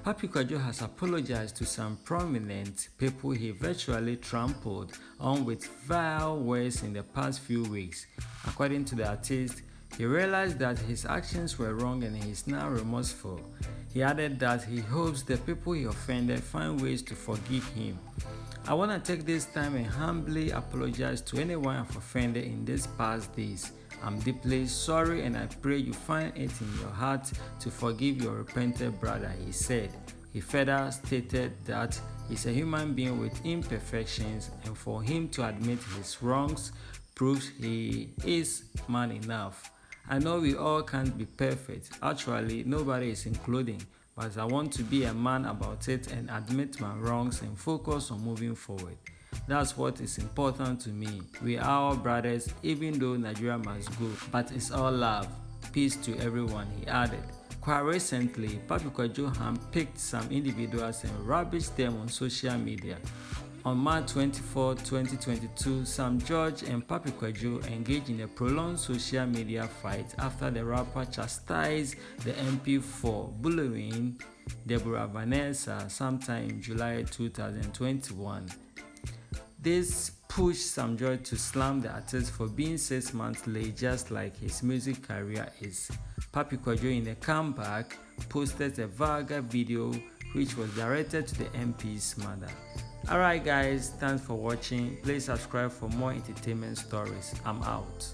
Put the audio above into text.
Pappy Kwadwo has apologized to some prominent people he virtually trampled on with vile words in the past few weeks. According to the artist, he realized that his actions were wrong and he is now remorseful. He added that he hopes the people he offended find ways to forgive him. I want to take this time and humbly apologize to anyone I've offended in these past days. I'm deeply sorry and I pray you find it in your heart to forgive your repentant brother, he said. He further stated that he's a human being with imperfections and for him to admit his wrongs proves he is man enough. I know we all can't be perfect. Actually, nobody is including. But I want to be a man about it and admit my wrongs and focus on moving forward. That's what is important to me. We are all brothers, even though Nigeria must go. But it's all love. Peace to everyone, he added. Quite recently, Pappy Kwadwo handpicked some individuals and rubbished them on social media. On March 24, 2022, Sam George and Pappy Kwadwo engaged in a prolonged social media fight after the rapper chastised the MP for bullying Deborah Vanessa sometime in July 2021. This pushed Sam George to slam the artist for being 6 months late, just like his music career is. Pappy Kwadwo, in a comeback, posted a vulgar video which was directed to the MP's mother. Alright guys, thanks for watching. Please subscribe for more entertainment stories. I'm out.